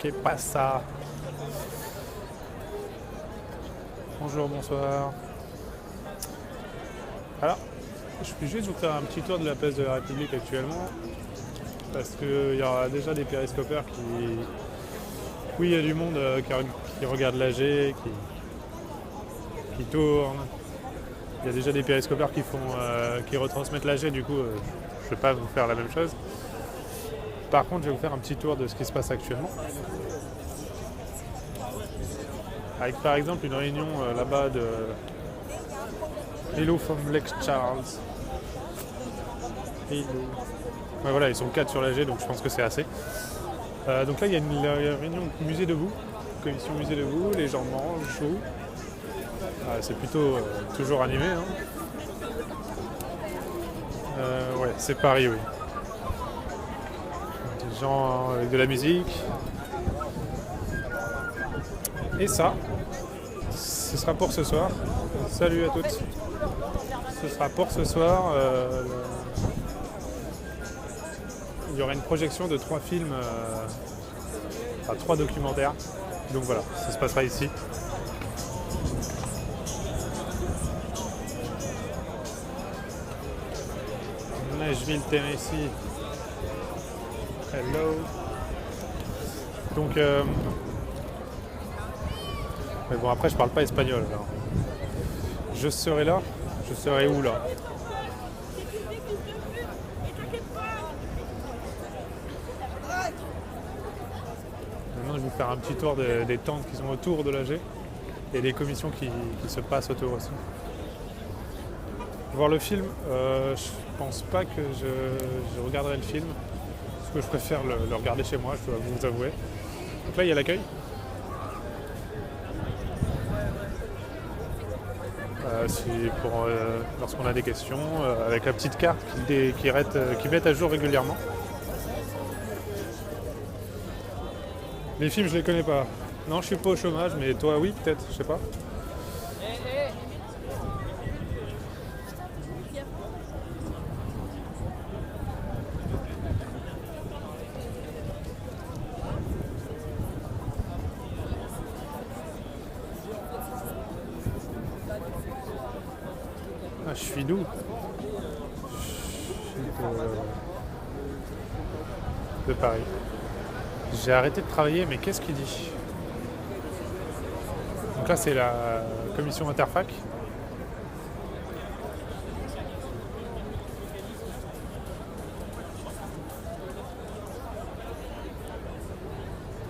Que pasa? Bonjour, bonsoir. Alors, je peux juste vous faire un petit tour de la place de la République actuellement, parce qu'il y aura déjà des périscopeurs qui... Oui, il y a du monde qui regarde l'AG, qui tourne. Il y a déjà des périscopeurs qui retransmettent l'AG, du coup, je ne vais pas vous faire la même chose. Par contre, je vais vous faire un petit tour de ce qui se passe actuellement. Avec par exemple une réunion là-bas de Hello from Lake Charles. Hello. Ouais, voilà, ils sont 4 sur l'AG, donc je pense que c'est assez. Donc là, il y a une réunion musée debout, commission musée debout, les gens mangent, jouent. C'est plutôt toujours animé. Hein. Ouais, c'est Paris, oui. Des gens avec de la musique. Et ça, ce sera pour ce soir. Salut à toutes. Ce sera pour ce soir. Il y aura une projection de 3 films, 3 documentaires. Donc voilà, ça se passera ici. Nashville, Tennessee. Hello. Donc, mais bon, après, je parle pas espagnol. Alors. Je serai là. Je serai où là? Maintenant, je vais vous faire un petit tour des tentes qui sont autour de l'AG et des commissions qui se passent autour aussi. Voir le film, je pense pas que je regarderai le film, parce que je préfère le regarder chez moi, je dois vous avouer. Donc là, il y a l'accueil. C'est pour lorsqu'on a des questions, avec la petite carte qui met à jour régulièrement. Les films, je les connais pas. Non, je suis pas au chômage, mais toi, oui, peut-être, je sais pas. Je suis d'où? Je suis de Paris. J'ai arrêté de travailler, mais qu'est-ce qu'il dit? Donc là, c'est la commission interfac.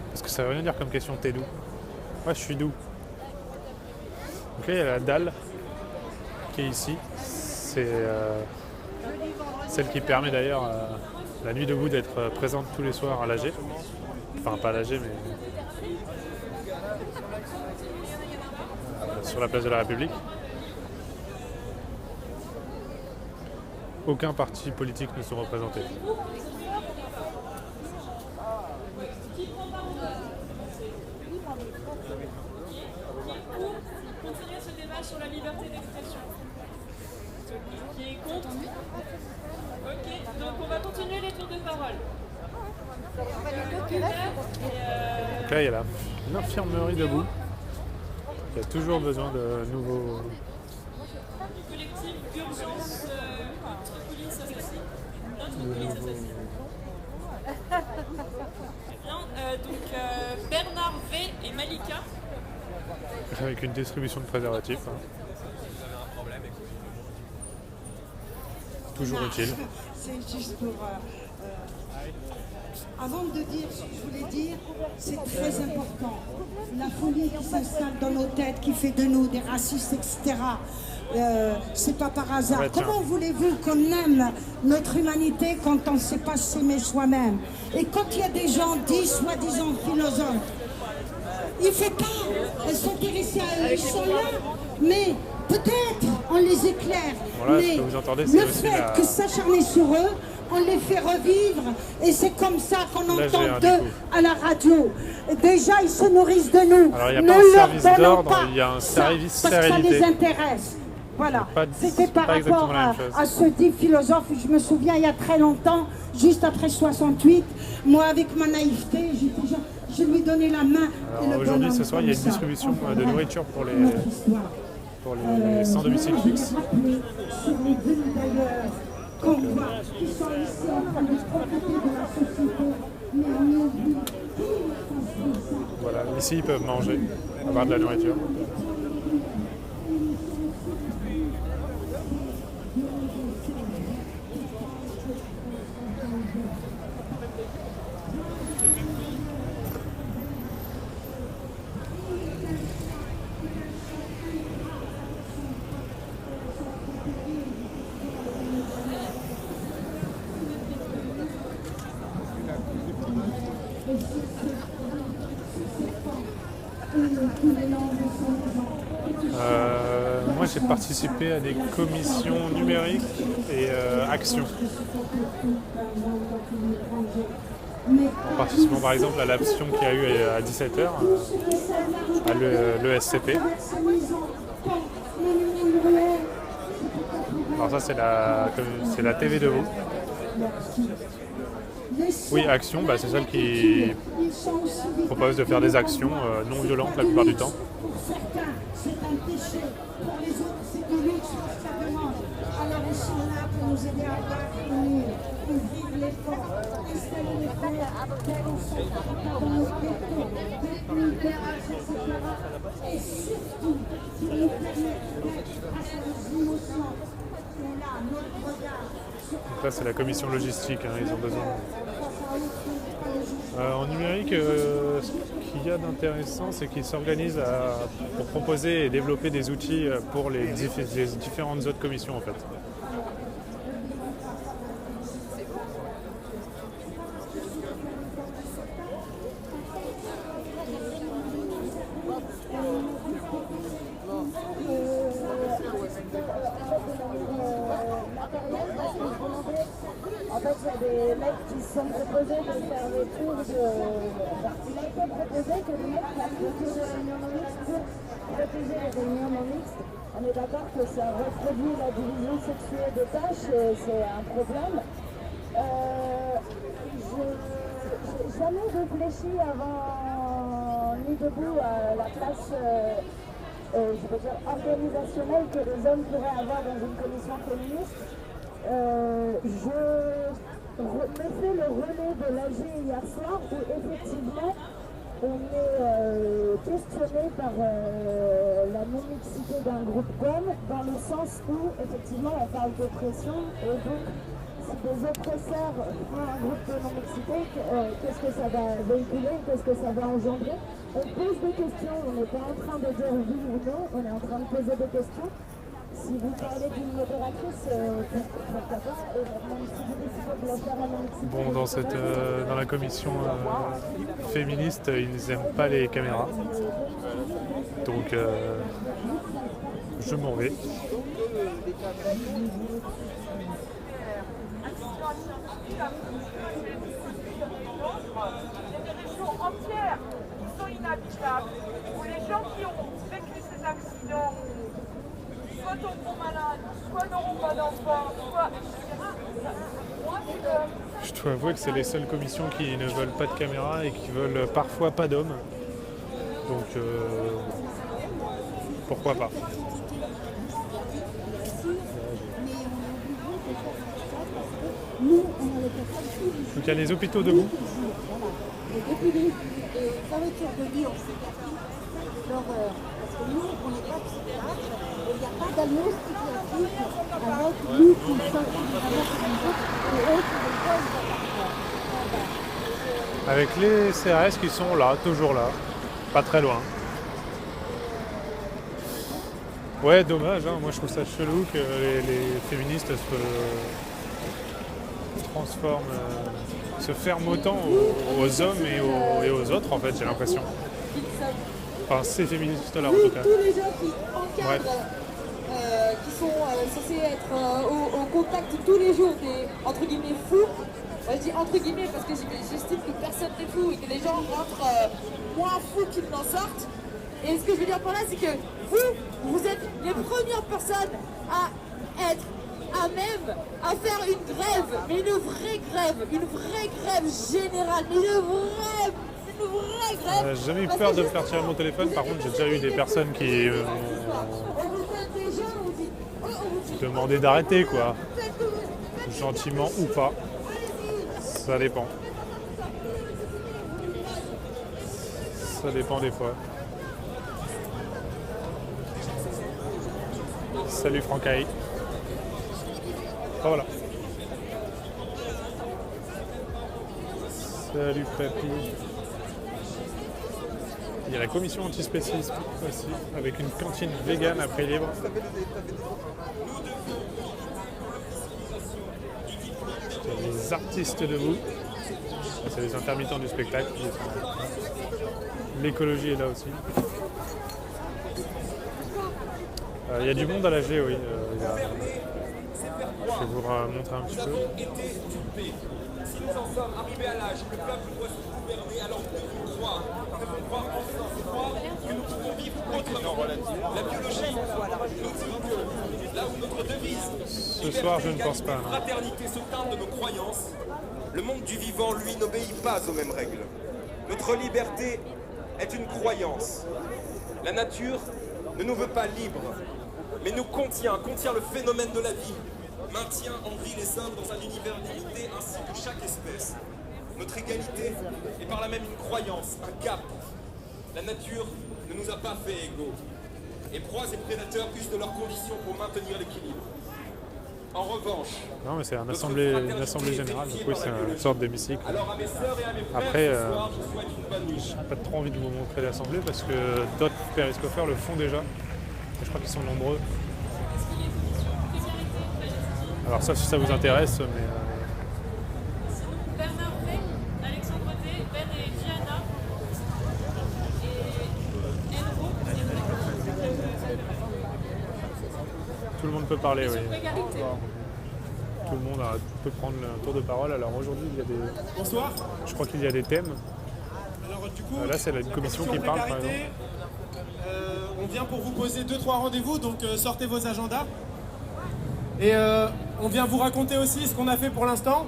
Parce que ça veut rien dire comme question, t'es d'où? Ouais, je suis d'où? Donc là, il y a la dalle qui est ici. C'est celle qui permet d'ailleurs la nuit debout d'être présente tous les soirs à l'AG. Enfin, pas à l'AG, mais sur la place de la République. Aucun parti politique ne sont représentés. Continuer ce débat sur la liberté d'expression. Qui est contre? Ok, donc on va continuer les tours de parole. Donc là, il y a l'infirmerie debout. Il y a toujours besoin de nouveaux... Le collectif d'urgence Tripolis Assassin. Bien, donc Bernard V et Malika. Avec une distribution de préservatifs. Hein. Toujours utile. C'est juste pour... avant de dire ce que je voulais dire, c'est très important. La folie qui s'installe dans nos têtes, qui fait de nous des racistes, etc. C'est pas par hasard. Ouais, comment voulez-vous qu'on aime notre humanité quand on ne sait pas s'aimer soi-même? Et quand il y a des gens dits soi-disant philosophes, il ne faut pas s'intéresser à eux, ils sont là, mais peut-être on les éclaire. Voilà, mais ce que vous entendez, le c'est aussi fait que s'acharner sur eux, on les fait revivre et c'est comme ça qu'on entend d'eux à la radio. Déjà, ils se nourrissent de nous. Alors, il n'y a pas un service d'ordre, il y a un service parce que ça stérilité. les intéresse. Voilà, Pas- c'était par pas exactement rapport la même chose. à ce dit philosophe. Je me souviens, il y a très longtemps, juste après 68, moi, avec ma naïveté, je lui donnais la main. et Alors le aujourd'hui, bonhomme ce soir, il y a une comme ça. distribution Enfin, de voilà, nourriture pour notre histoire. les sans domicile fixe. Rappeler sur les villes d'ailleurs qu'on voit, qui sont ici en train de profiter de la société, mais on oublie qu'ils ne fassent pas ça. Voilà, ici, ils peuvent manger, avoir de la nourriture. Moi, j'ai participé à des commissions numériques et actions. En participant par exemple à l'action qu'il y a eu à 17h à l'ESCP. Alors ça c'est la TV de vous. Oui, action, bah, c'est celle qui propose de faire des actions non violentes la plupart du temps. Pour certains, c'est un péché. Pour les autres, c'est de luxe parce que ça demande. Alors ils sont là pour nous aider à parvenir, ouvrir les portes, installer les frères, faire en sorte qu'on soit dans nos ghettos, détenus, terrasses, etc. Et surtout, qui nous permettent d'être grâce à nos émotions. On a notre regard sur Donc là c'est la commission logistique, hein, ils ont besoin. En numérique, ce qu'il y a d'intéressant, c'est qu'ils s'organisent pour proposer et développer des outils pour les différentes autres commissions en fait. En fait, il y a des mecs qui se sont proposés de faire des tours de... Il a été proposé que les mecs fassent des tours de réunions non mixtes pour protéger les réunions non mixtes. On est d'accord que ça reproduit la division sexuelle des tâches et c'est un problème. J'ai jamais réfléchi avant ni debout à la place je veux dire, organisationnelle que les hommes pourraient avoir dans une commission féministe. Je me fais le relais de l'AG hier soir où effectivement on est questionné par la non-mixité d'un groupe d'hommes dans le sens où effectivement on parle d'oppression et donc si des oppresseurs font un groupe de non-mixité, qu'est-ce que ça va véhiculer, qu'est-ce que ça va engendrer? On pose des questions, on n'est pas en train de dire oui ou non, on est en train de poser des questions. Si vous parlez d'une modératrice, pourquoi pas, et même si vous décidez de la faire à non-mixité... Bon, dans la commission féministe, ils n'aiment pas les caméras. Donc, je m'en vais. Il y a des régions entières qui sont inhabitables, où les gens qui ont vécu ces accidents soit tomberont malades, soit n'auront pas d'enfants, soit etc. Moi, Je dois avouer que c'est les seules commissions qui ne veulent pas de caméra et qui veulent parfois pas d'hommes. Donc, pourquoi pas. Donc il y a les hôpitaux debout. Depuis les fermetures de lit en psychiatrie, l'horreur. Parce que nous, on n'est pas psychiatre, et il n'y a pas d'annonce psychiatrique avec nous qui sommes avec les autres et eux qui les posent parfois. Avec les CRS qui sont là, toujours là, pas très loin. Ouais, dommage, hein. Moi je trouve ça chelou que les féministes se ferment autant aux hommes et aux autres en fait, j'ai l'impression. Enfin, ces féministes-là en tout cas. Tous les gens qui encadrent, qui sont censés être au contact tous les jours des, entre guillemets, fous. Moi, je dis entre guillemets parce que j'estime que personne n'est fou et que les gens rentrent moins fous qu'ils n'en sortent. Et ce que je veux dire par là, c'est que vous êtes les premières personnes à être à même à faire une grève, mais une vraie grève générale, mais une vraie grève. J'ai jamais eu peur de me faire tirer mon téléphone. Par contre, j'ai déjà eu des personnes qui m'ont demandé d'arrêter, quoi. Gentiment ou pas. Ça dépend. Ça dépend des fois. Salut Francaille. Oh, voilà. Salut Papy. Il y a la commission antispécisme aussi, avec une cantine végane à prix libre. Il y a les artistes debout. C'est les intermittents du spectacle. L'écologie est là aussi. Il y a du monde à l'AG, oui. Je vais vous montrer un petit peu. Si nous en sommes arrivés à l'âge, le peuple doit se gouverner, alors nous devons croire ensemble que nous pouvons vivre autrement. La biologie nous dit que là où notre devise Ce soir, je ne pense pas. fraternité se teinte de nos croyances, le monde du vivant, lui, n'obéit pas aux mêmes règles. Notre liberté est une croyance. La nature ne nous veut pas libres, mais nous contient le phénomène de la vie, maintient en vie les hommes dans un univers limité ainsi que chaque espèce. Notre égalité est par là même une croyance, un cap. La nature ne nous a pas fait égaux. Et proies et prédateurs usent de leurs conditions pour maintenir l'équilibre. En revanche, non, mais c'est une assemblée générale, donc oui, c'est une sorte d'hémicycle. alors à mes sœurs et à mes frères, Après, ce soir, je souhaite une bonne nuit. j'ai pas trop envie de vous montrer l'assemblée parce que d'autres périscopeurs le font déjà. Et je crois qu'ils sont nombreux. Alors ça, si ça vous intéresse, mais... Sinon, Bernard Ray, Alexandre T, Ben et Diana. Et Enro. Tout le monde peut parler, oui. Précarité. Tout le monde peut prendre un tour de parole. Alors aujourd'hui, il y a des... Bonsoir. Je crois qu'il y a des thèmes. Alors du coup, Là, c'est la commission qui parle, par exemple. On vient pour vous poser 2-3 rendez-vous, donc sortez vos agendas. Et on vient vous raconter aussi ce qu'on a fait pour l'instant.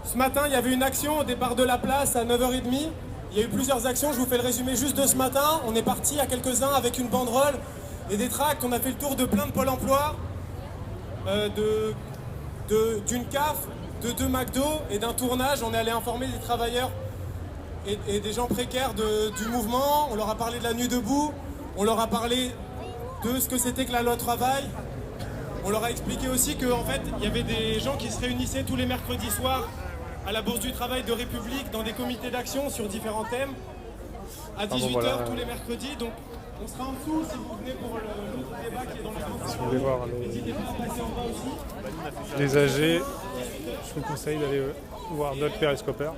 Ce matin, il y avait une action au départ de la place à 9h30. Il y a eu plusieurs actions, je vous fais le résumé juste de ce matin. On est parti à quelques-uns avec une banderole et des tracts. On a fait le tour de plein de Pôle emploi, d'une CAF, de 2 McDo et d'un tournage. On est allé informer des travailleurs et des gens précaires du mouvement. On leur a parlé de la nuit debout. On leur a parlé de ce que c'était que la loi travail. On leur a expliqué aussi qu'en fait, il y avait des gens qui se réunissaient tous les mercredis soirs à la Bourse du Travail de République dans des comités d'action sur différents thèmes à 18h voilà. tous les mercredis. Donc on sera en dessous si vous venez pour l'autre débat qui est dans le Si vous voulez voir N'hésitez pas à passer en bas aussi. les AG, je vous conseille d'aller voir d'autres périscopeurs.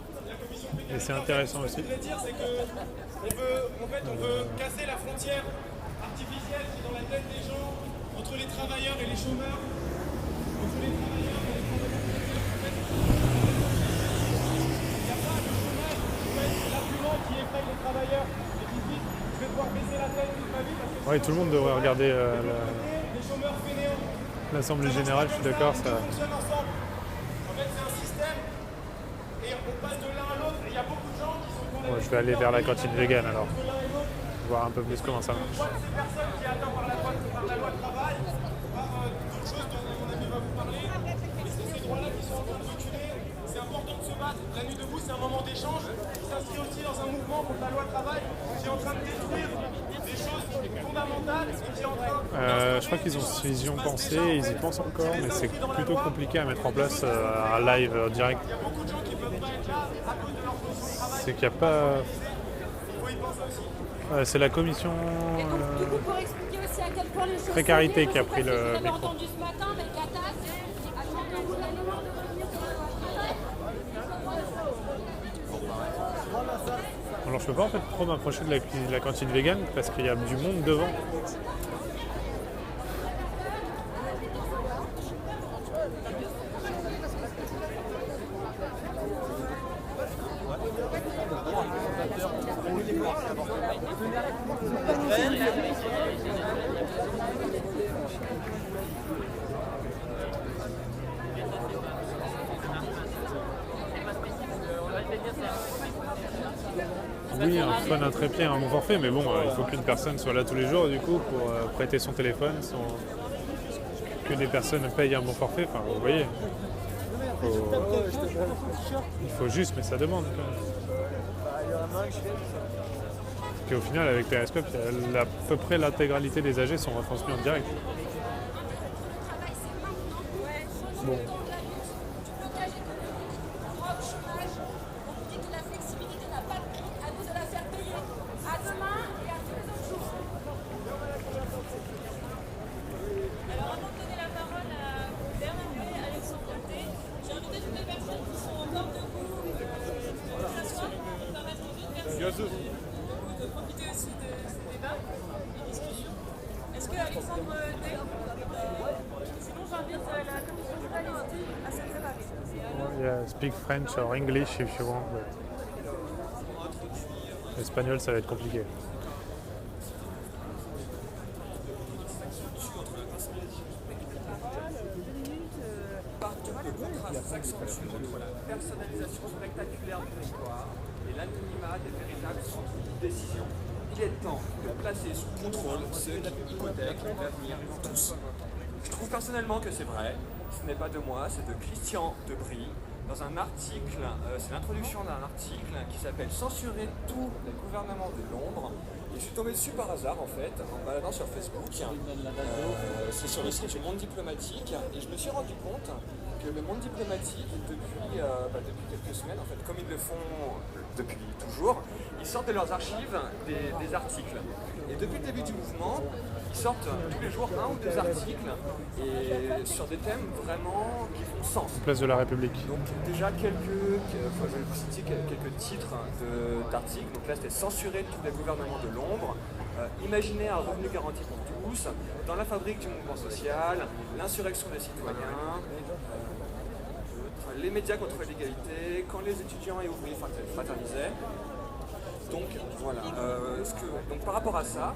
Et c'est intéressant aussi. Ce que je voulais dire, c'est qu'on veut casser la frontière artificielle qui est dans la tête des gens entre les travailleurs et les chômeurs. Entre les travailleurs et les il n'y a pas de chômage, c'est l'argument qui effraie les travailleurs et qui dit je vais devoir baisser la tête toute ma vie parce que Oui, tout le monde devrait regarder des chômeurs fainéants. l'Assemblée Générale, je suis d'accord. Ça fonctionne ensemble. En fait, c'est un système et on passe de l'un à l'autre et il y a beaucoup de gens qui sont condamnés. Ouais, je vais aller vers la cantine vegan alors, De l'un et l'autre. voir un peu plus comment ça marche. Moi, de ces personnes qui attendent par la loi de travail, par d'autres choses dont mon ami va vous parler, et c'est ces droits-là qui sont en train de reculer. C'est important de se battre. La nuit debout, c'est un moment d'échange qui s'inscrit aussi dans un mouvement contre la loi de travail qui est en train de détruire des choses fondamentales et qui est en train... Je crois qu'ils ont cette vision pensée, ils y pensent encore, mais c'est plutôt compliqué à mettre en place un live direct. Il y a beaucoup de gens qui ne peuvent pas être là à cause de leur condition de travail. C'est qu'il n'y a pas... Il faut y penser aussi. C'est la commission Et donc, du coup, pour expliquer aussi à quel point les choses précarité sont qui a dures, pris je sais pas si le vous avez micro. entendu ce matin, mais Qatar a chanté au gouvernement de revenir sur la loi travail. Alors je peux pas en fait trop m'approcher de la cantine vegan parce qu'il y a du monde devant. Oui, un phone, un trépied, un bon forfait, mais bon, il faut qu'une personne soit là tous les jours du coup pour prêter son téléphone, que des personnes payent un bon forfait. Enfin, vous voyez, il faut juste, mais ça demande. Et au final, avec Periscope, à peu près l'intégralité des AG sont retransmis en direct. Bon. De profiter aussi de ce débat et discussion. Est-ce que Alexandre sinon j'invite la commission journalistique à se préparer. Yeah, speak French or English if you want. But... L'espagnol, ça va être compliqué. Le contraste s'accentue entre la personnalisation spectaculaire du territoire et l'anonymat des véritables centres de décision. Il est temps de placer sous contrôle ceux qui hypothèquent l'avenir de tous. Je trouve personnellement que c'est vrai. Ce n'est pas de moi, c'est de Christian Debris. Dans un article, c'est l'introduction d'un article qui s'appelle « Censurer tous les gouvernements de l'ombre ». Et je suis tombé dessus par hasard en fait, en me baladant sur Facebook. C'est sur le site du Monde Diplomatique et je me suis rendu compte que le Monde Diplomatique, depuis quelques semaines, en fait, comme ils le font depuis toujours, ils sortent de leurs archives des articles. Et depuis le début du mouvement, ils sortent tous les jours 1 ou 2 articles et sur des thèmes vraiment qui font sens. Place de la République. Donc déjà je vais vous citer quelques titres d'articles. Donc là c'était censurer tous les gouvernements de l'ombre, imaginer un revenu garanti pour tous, dans la fabrique du mouvement social, l'insurrection des citoyens, les médias contre l'égalité, quand les étudiants et ouvriers fraternisaient. Donc voilà, donc par rapport à ça,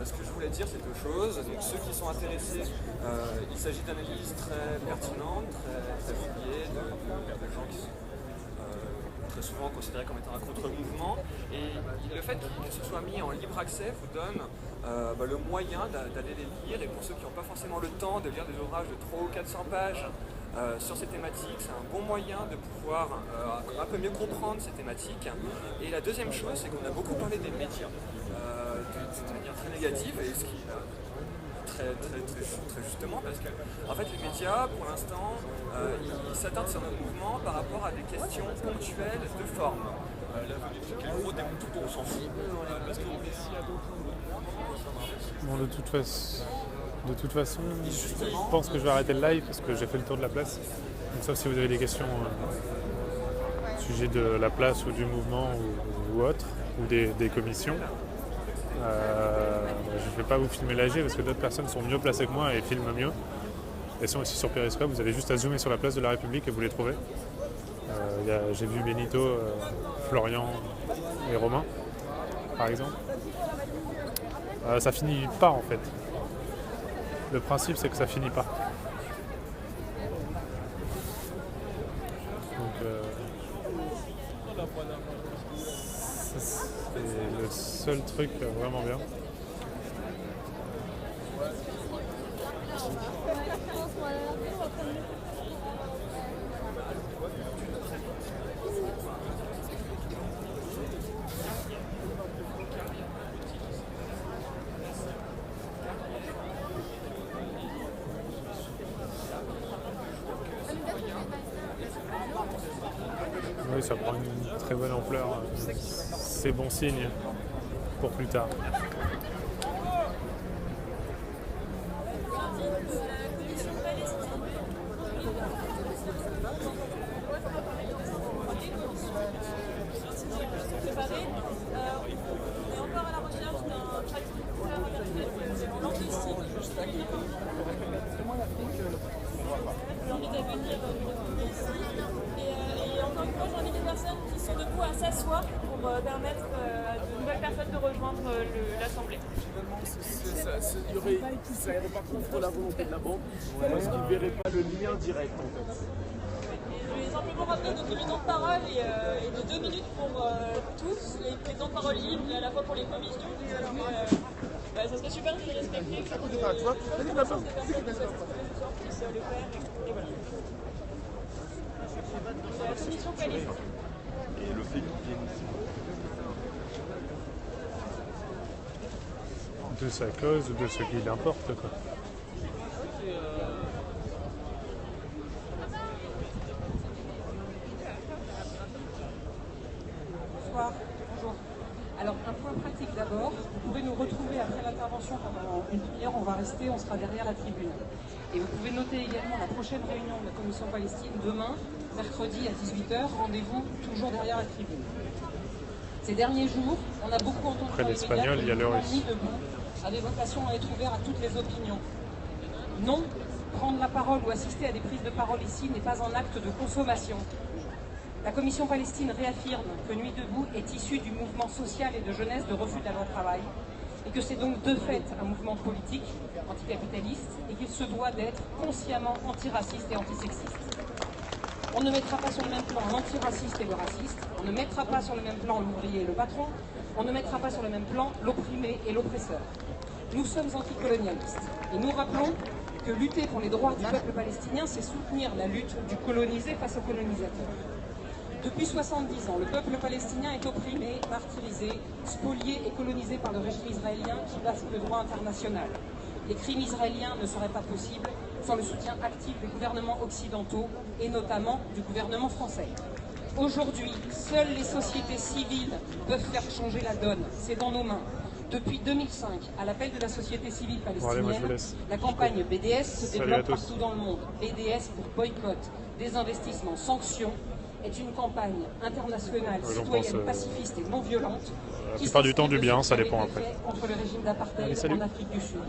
ce que je voulais dire c'est 2 choses. Donc ceux qui sont intéressés, il s'agit d'analyses très pertinentes, très fouillées, de gens qui sont très souvent considérés comme étant un contre-mouvement. Et le fait que ce soit mis en libre accès vous donne le moyen d'aller les lire. Et pour ceux qui n'ont pas forcément le temps de lire des ouvrages de 300 ou 400 pages, sur ces thématiques, c'est un bon moyen de pouvoir un peu mieux comprendre ces thématiques. Et la deuxième chose, c'est qu'on a beaucoup parlé des médias d'une manière très négative, et ce qui très justement, parce que en fait les médias, pour l'instant, ils s'attardent sur notre mouvement par rapport à des questions ponctuelles de forme. La venue de quel gros démonte tout, on s'en fout. Parce que bon, de toute façon, je pense que je vais arrêter le live parce que j'ai fait le tour de la place. Donc, sauf si vous avez des questions au sujet de la place ou du mouvement ou autre, ou des commissions. Je ne vais pas vous filmer l'AG parce que d'autres personnes sont mieux placées que moi et filment mieux. Elles sont aussi sur Periscope, vous avez juste à zoomer sur la place de la République et vous les trouvez. J'ai vu Benito, Florian et Romain, par exemple. Ça finit pas en fait. Le principe, c'est que ça finit pas. Donc, c'est le seul truc vraiment bien. Oui, ça prend une très bonne ampleur. C'est bon signe pour plus tard. S'asseoir pour permettre à de nouvelles personnes de rejoindre l'Assemblée. Ça irait pas contre la volonté de la banque, parce qu'ils ne verraient pas le lien direct en fait. vais simplement rappeler donc, le temps de parole est de 2 minutes pour tous, les temps de parole libres, et à la fois pour les commissions. Ça serait super de les respecter. Ça coûte pas, tu vois. Puisse le faire. Et voilà. C'est la commission qualifiée. Et le fait qu'il vienne ici. De sa cause ou de ce qu'il importe, quoi. Bonsoir, bonjour. Alors, un point pratique d'abord. Vous pouvez nous retrouver après l'intervention pendant une demi-heure. On va rester, on sera derrière la tribune. Et vous pouvez noter également la prochaine réunion de la Commission Palestine demain, mercredi à 18h. Rendez-vous toujours derrière la tribune. Ces derniers jours, on a beaucoup entendu après l'espagnol, il y a le russe. Nuit debout avait vocation à être ouvert à toutes les opinions. Non, prendre la parole ou assister à des prises de parole ici n'est pas un acte de consommation. La Commission Palestine réaffirme que Nuit debout est issue du mouvement social et de jeunesse de refus de la loi travail et que c'est donc de fait un mouvement politique anticapitaliste et qu'il se doit d'être consciemment antiraciste et antisexiste. On ne mettra pas sur le même plan l'antiraciste et le raciste, on ne mettra pas sur le même plan l'ouvrier et le patron, on ne mettra pas sur le même plan l'opprimé et l'oppresseur. Nous sommes anticolonialistes et nous rappelons que lutter pour les droits du peuple palestinien, c'est soutenir la lutte du colonisé face au colonisateur. Depuis 70 ans, le peuple palestinien est opprimé, martyrisé, spolié et colonisé par le régime israélien qui baffe le droit international. Les crimes israéliens ne seraient pas possibles sans le soutien actif des gouvernements occidentaux et notamment du gouvernement français. Aujourd'hui, seules les sociétés civiles peuvent faire changer la donne. C'est dans nos mains. Depuis 2005, à l'appel de la société civile palestinienne, la campagne BDS se développe partout dans le monde. BDS pour boycott, désinvestissement, sanctions est une campagne internationale, citoyenne, pacifiste et non violente. La plupart du temps du bien, ça dépend après. Contre le régime d'apartheid en Afrique du Sud.